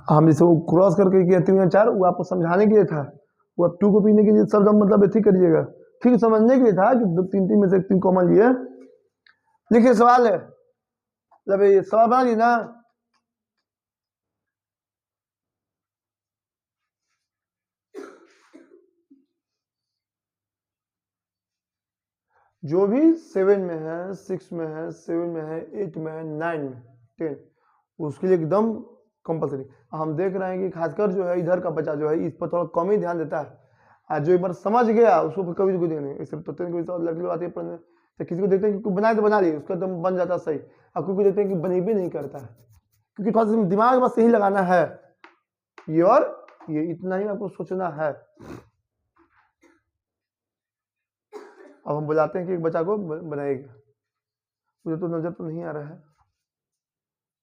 हम जैसे वो क्रॉस करके किया 3 या 4 वो आपको समझाने के लिए था, वो आप 2 को पीने के लिए शब्द मतलब ऐसे करिएगा, ठीक समझने के लिए था कि 2 3 में से 3 कॉमन लिए। लिखिए सवाल है, मतलब ये सवाल बना ली ना। जो भी 7 में है, 6 में है, 7 में है, 8 में है, 9 में, 10, उसके लिए एकदम कंपलसरी। हम देख रहे हैं कि खासकर जो है इधर का बच्चा जो है इस पर थोड़ा कम ही ध्यान देता है, और जो एक बार समझ गया उसको कभी कोई नहीं। इसे तो लड़की लोग आती है पढ़ने, तो किसी को देखते हैं कि बनाए तो बना लिए, उसका एकदम बन जाता सही, और कोई देखते हैं कि बने भी नहीं करता है, क्योंकि थोड़ा सा दिमाग बस यही लगाना है, ये और ये इतना ही आपको सोचना है। अब हम बुलाते हैं कि एक बच्चा को बनाएगा, मुझे तो नजर तो नहीं आ रहा है,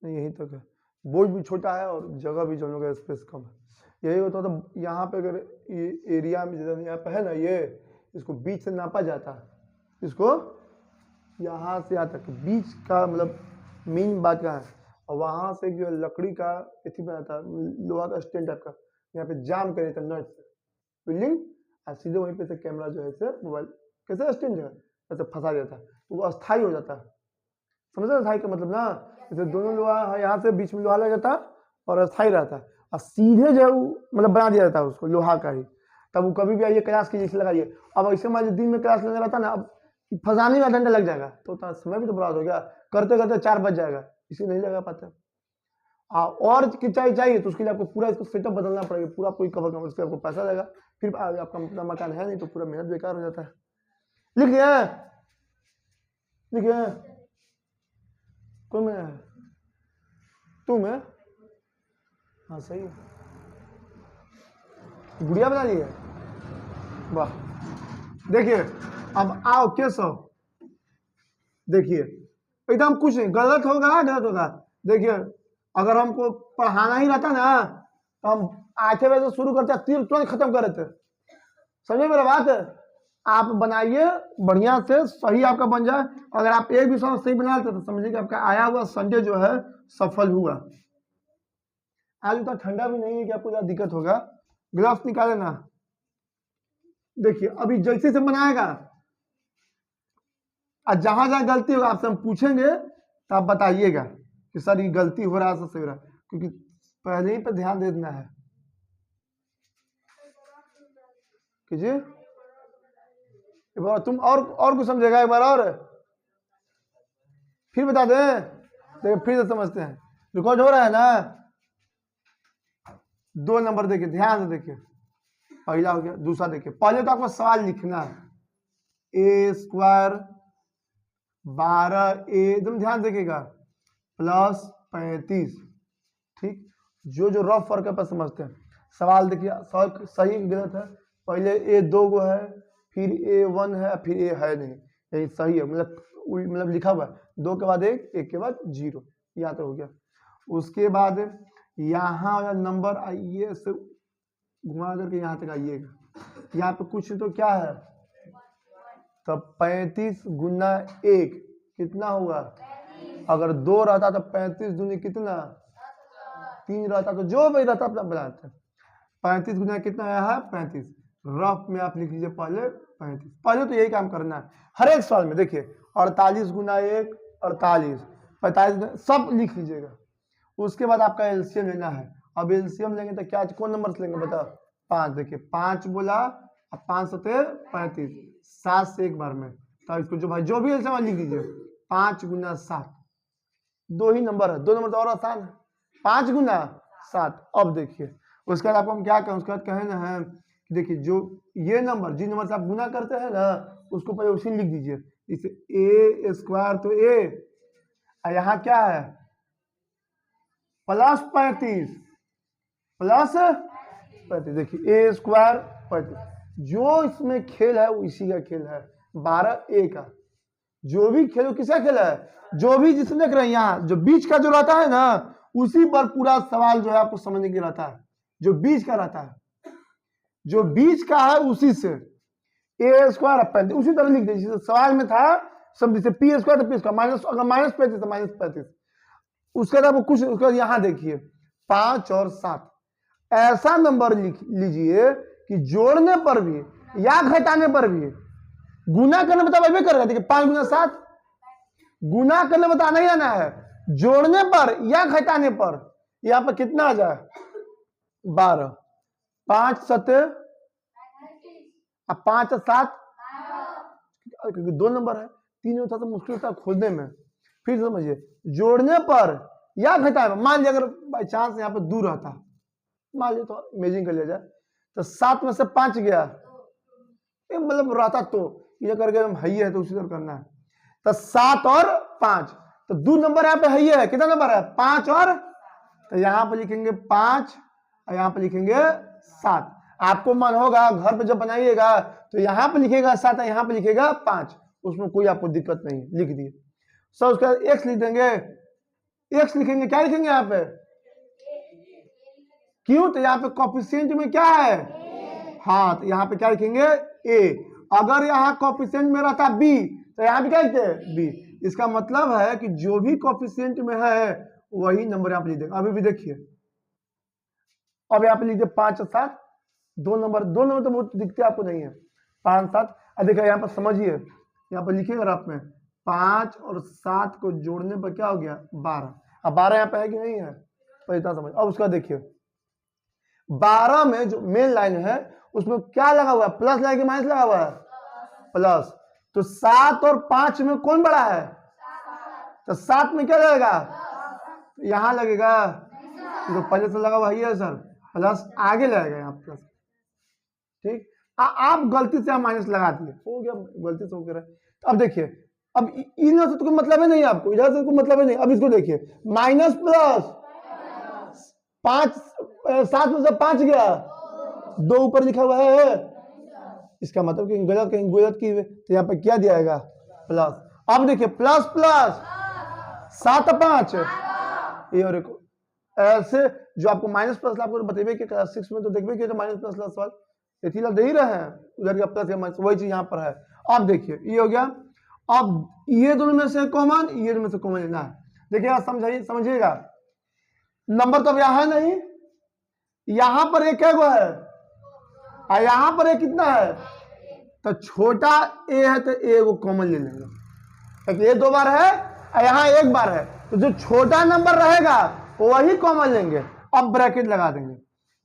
नहीं यहीं तक है, बोर्ड भी छोटा है और जगह भी जो हम लोग का स्पेस कम है। यही होता है, तो यहाँ पे अगर ये एरिया में जैसे यहाँ पे है ना, ये इसको बीच से नापा जाता है, इसको यहाँ से यहाँ तक बीच का मतलब मीन बात का है, और वहाँ से जो लकड़ी का एथी बना था, लोहा का स्टैंड टाइप का, यहाँ पे जाम कर देता नट से बिल्डिंग, और सीधे वहीं पे से कैमरा जो है से मोबाइल कैसे स्टैंड है ऐसे फंसा देता है, तो वो अस्थायी हो जाता है। समझ रहे अस्थायी का मतलब ना, जैसे दोनों लोहा यहाँ से बीच में लोहा लग जाता और अस्थायी रहता है, और सीधे जो है मतलब बना दिया जाता है उसको लोहा का ही, तब वो कभी भी आइए क्लास कीजिए इसे लगाइए। अब ऐसे मान लीजिए दिन में क्लास लेने रहता ना, अब फंसाने में घंटा लग जाएगा, तो उतना समय भी तो बर्बाद हो गया, करते करते 4 बज जाएगा, इसे नहीं लगा पाते। और चाहिए तो उसके लिए आपको पूरा इसको सेटअप बदलना पड़ेगा, पूरा कोई कवर करना, उसके आपको पैसा लगेगा, फिर आपका अपना मकान है नहीं तो पूरा मेहनत बेकार हो जाता है। लिख लिया, लिखिए कौन में है, तुम है, हाँ सही है, गुड़िया बना ली है, वाह। देखिए अब आओ केशव, देखिए एकदम कुछ नहीं, गलत होगा गलत होगा। देखिए अगर हमको पढ़ाना ही रहता ना तो हम आठवें बजे से शुरू करते, तीर तुरंत खत्म कर देते, समझे मेरा बात। आप बनाइए बढ़िया से, सही आपका बन जाए, अगर आप एक भी सवाल सही बना लेते तो समझिए कि आपका आया हुआ संडे जो है सफल हुआ। आज उतना ठंडा भी नहीं है कि आपको ज्यादा दिक्कत होगा, ग्लव्स निकाले ना। देखिए अभी जैसे से बनाएगा, और जहां जहां गलती होगा आपसे हम पूछेंगे तो आप बताइएगा कि सर ये गलती हो रहा है, सही हो रहा है, क्योंकि पहले ही पे ध्यान दे देना है। कीजिए एक बार तुम और कुछ समझेगा, एक बार और फिर बता दें, देखिए फिर से समझते हैं, रिकॉर्ड हो रहा है ना। 2 नंबर देखिए, ध्यान से देखिए, पहला हो गया, दूसरा देखिए, पहले तो आपको सवाल लिखना है, a स्क्वायर 12a, एकदम ध्यान देखिएगा, प्लस 35, ठीक। जो जो रफ फर्क है पर समझते हैं। सवाल देखिए सही गलत है, पहले a 2 गो है, फिर a 1 है, फिर a है नहीं, यही सही है, मतलब लिखा हुआ है 2 के बाद 1, 1 के बाद 0, यहाँ तो हो गया। उसके बाद यहाँ वाला नंबर आइए से घुमा करके यहाँ तक आइएगा, यहाँ पे कुछ तो क्या है, तो 35 गुना 1 कितना होगा, अगर 2 रहता तो 35 दूनी कितना 3 रहता, तो जो भी रहता अपना बनाते हैं। 35 गुना कितना आया है 35, रफ में आप लिख लीजिए पहले 35, पहले तो यही काम करना है हर एक सवाल में। देखिए 48 गुना 1 48, 45 सब लिख लीजिएगा। उसके बाद आपका एलसीएम लेना है, अब एलसीएम लेंगे तो क्या कौन नंबर से लेंगे बताओ, 5, देखिए 5 बोला, अब 5 सते 35, 7 से एक बार में, तो इसको जो भाई जो भी एलसीएम लिख लीजिए, 5 गुना 7, 2 ही नंबर है, 2 नंबर तो और आसान है, 5 गुना 7। अब देखिए उसके बाद आपको हम क्या कहें, उसके बाद कहें ना है कि देखिए जो ये नंबर जिस नंबर से आप गुना करते हैं ना उसको पहले उसी लिख दीजिए, इसे a स्क्वायर तो a, यहाँ क्या है प्लस 35, प्लस 35, देखिए a स्क्वायर 35, जो इसमें खेल है वो इसी का खेल है, 12a का, जो भी खेल किसका खेल है, जो भी जिसमें देख रहे हैं यहाँ जो बीच का जो रहता है ना उसी पर पूरा सवाल जो है आपको समझने के रहता है, जो बीच का रहता है, जो बीच का है उसी से a स्क्वायर 35 उसी तरह लिख दीजिए, सवाल में था सब, जैसे p स्क्वायर तो p स्क्वायर माइनस, अगर माइनस 35 तो माइनस 35। उसके बाद आपको कुछ, उसके बाद यहाँ देखिए 5 और 7 ऐसा नंबर लिख लीजिए कि जोड़ने पर भी या घटाने पर भी, गुना करने में तो वही करेगा। देखिए 5 गुना 7, गुना करने में तो आना ही आना है, जोड़ने पर या घटाने पर यहां पर कितना आ जाए 12, 5 7 अब 5 और 7 क्योंकि 2 नंबर है, 3 में थोड़ा सा मुश्किल था खोजने में। फिर समझिए जोड़ने पर या घटाने पर, मान लिया अगर बाई चांस यहाँ पे दूर रहता, मान लिया तो इमेजिन कर लिया जाए, तो 7 में से 5 गया, मतलब रहता तो ये करके हम है तो उसी तरह करना है। तो 7 और 5, तो 2 नंबर यहाँ पे है, कितना नंबर है 5 और, तो यहाँ पे लिखेंगे 5 और यहाँ पे लिखेंगे 7। आपको मन होगा घर पे जब बनाइएगा तो यहाँ पे लिखेगा 7 और यहाँ पे लिखेगा 5, उसमें कोई आपको दिक्कत नहीं, लिख दिए। सर उसके बाद एक्स लिख देंगे, एक्स लिखेंगे, क्या लिखेंगे यहाँ पे, क्यों, तो यहाँ पे कोफिशिएंट में क्या है, हाँ, तो यहाँ पे क्या लिखेंगे ए। अगर यहाँ कोफिशिएंट में रहता बी तो यहाँ पे क्या लिखते हैं बी। इसका मतलब है कि जो भी कोफिशिएंट में है वही नंबर यहाँ पे लिख देंगे। अभी भी देखिए, अब यहाँ पे लिखिए 5 और 7, 2 नंबर तो बहुत दिखते आपको नहीं है, 5 7। अब देखिए यहाँ पर समझिए, यहाँ पर लिखिएगा आप में 5 और 7 को जोड़ने पर क्या हो गया 12। अब 12 यहाँ पे है कि नहीं है, तो इतना समझ। अब उसका देखिए 12 में जो मेन लाइन है उसमें क्या लगा हुआ है, प्लस लगा कि माइनस लगा हुआ है, प्लस। तो 7 और 5 में कौन बड़ा है, तो 7 में क्या लगेगा, यहां लगेगा, तो पहले से लगा हुआ है सर, प्लस आगे लगेगा यहाँ प्लस, ठीक। आप गलती से माइनस लगा दिए, हो गया, गलती से हो गया। तो अब देखिए, अब इधर से तो कोई मतलब है नहीं आपको, इधर से कोई मतलब है नहीं। अब इसको देखिए, माइनस प्लस 5, 7 में से 5 गया, 2 ऊपर लिखा हुआ है, इसका मतलब कि कहीं गलत की, तो यहाँ पे क्या दिया जाएगा प्लस। अब देखिए प्लस प्लस 7 5 ये, और एक ऐसे जो आपको माइनस प्लस आपको बतेबे कि क्लास 6 में तो देखबे कि माइनस प्लस प्लस वाल इतना दे ही रहे हैं, उधर का प्लस या माइनस वही चीज यहाँ पर है। अब देखिए ये हो गया, अब ये दोनों में से कॉमन, ये दोनों में से कॉमन लेना है। देखिए समझिएगा, नंबर तो अब यहाँ है नहीं, यहां पर एक है और यहां पर एक कितना है, तो छोटा ए है तो ए को कॉमन ले लेंगे, क्योंकि ये 2 बार है और यहाँ 1 बार है, तो जो छोटा नंबर रहेगा वही कॉमन लेंगे। अब ब्रैकेट लगा देंगे,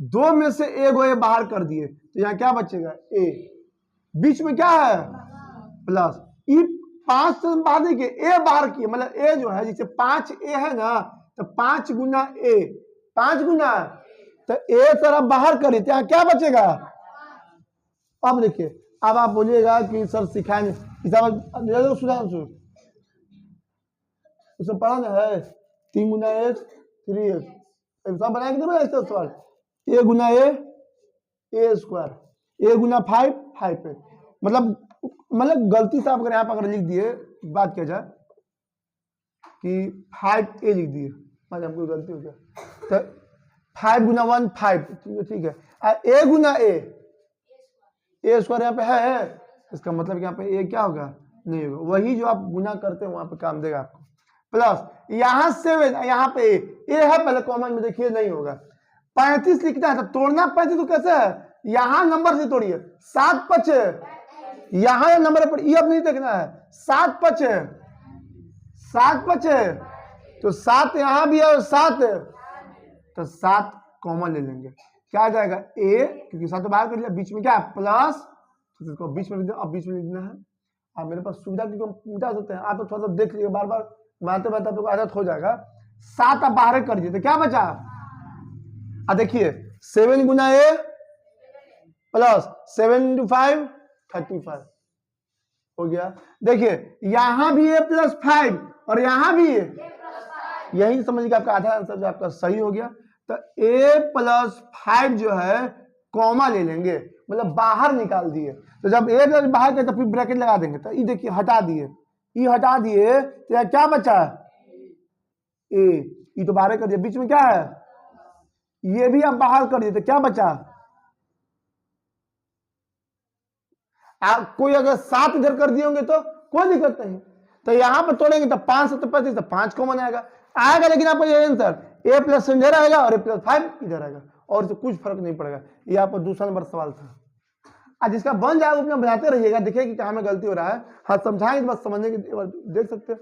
2 में से ए को ए बाहर कर दिए, तो यहाँ क्या बचेगा ए, बीच में क्या है प्लस। ई 5 से बाहर देखिए, ए बाहर किए, मतलब ए जो है जैसे 5 ए है ना, तो 5 गुना ए, 5 गुना, तो ए तरफ बाहर करिए तो यहाँ क्या बचेगा। अब देखिए, अब आप बोलिएगा कि सर सिखाएंगे, सुधांशु उसमें पढ़ा ना है 3 गुना ए 3 सब बनाया कि नहीं बनाया इसका सवाल, ए गुना ए स्क्वायर, ए गुना 5 5 मतलब गलती से आप अगर यहाँ पर अगर लिख दिए, बात किया जाए कि 5 ए लिख दिए, मतलब हमको गलती हो गया, तो 5 गुना 1 5, ठीक है, ए गुना ए स्क्वायर यहाँ पे है, इसका मतलब यहाँ पे ए क्या होगा नहीं होगा, वही जो आप गुना करते हैं वहां पे काम देगा आपको। प्लस यहाँ 7, यहाँ पे ए है पहले कॉमन में, देखिए नहीं होगा। 35 लिखना है तो तोड़ना 35 तो कैसे है, यहाँ नंबर से तोड़िए, 7 5 यहाँ नंबर पर, ये अब नहीं देखना है, 7 5 7 5, तो 7 यहाँ भी है और 7, तो 7 कॉमन ले लेंगे, क्या आ जाएगा ए, क्योंकि 7 बाहर कर लिया, बीच में क्या है प्लस, तो इसको बीच में लिख दो। अब बीच में लिखना है, आप मेरे पास सुविधा क्योंकि मिटा सकते हैं, आप तो थोड़ा सा देख लीजिए, बार बार बनाते बनाते आपको आदत हो जाएगा। 7 आप बाहर कर दिए तो क्या बचा, देखिए 7 गुना ए प्लस 7 into 5 35 हो गया। देखिए यहां भी ए प्लस 5 और यहां भी ए, यही समझिए आपका आधा आंसर जो आपका सही हो गया। तो ए प्लस 5 जो है कॉमा ले लेंगे, मतलब बाहर निकाल दिए, तो जब ए प्लस बाहर के तो फिर ब्रैकेट लगा देंगे, तो ये देखिए हटा दिए, ये हटा दिए, तो यहाँ क्या बचा ए, ये तो बाहर कर दिया, बीच में क्या है ये भी आप बाहर कर दिए, तो क्या बचा, आप कोई अगर 7 इधर कर दिए होंगे तो कोई दिक्कत नहीं, तो यहां पर तोड़ेंगे तो 5 7 25, तो 5 कॉमन आएगा, लेकिन आपका ये आंसर ए प्लस इधर आएगा और ए प्लस 5 इधर आएगा, और इससे कुछ फर्क नहीं पड़ेगा। ये आपका दूसरा नंबर सवाल था। आज जिसका बन जाएगा उसमें बनाते रहिएगा, देखिए कि कहाँ में गलती हो रहा है। हाँ समझाएंगे तो बस समझने की देख सकते हैं।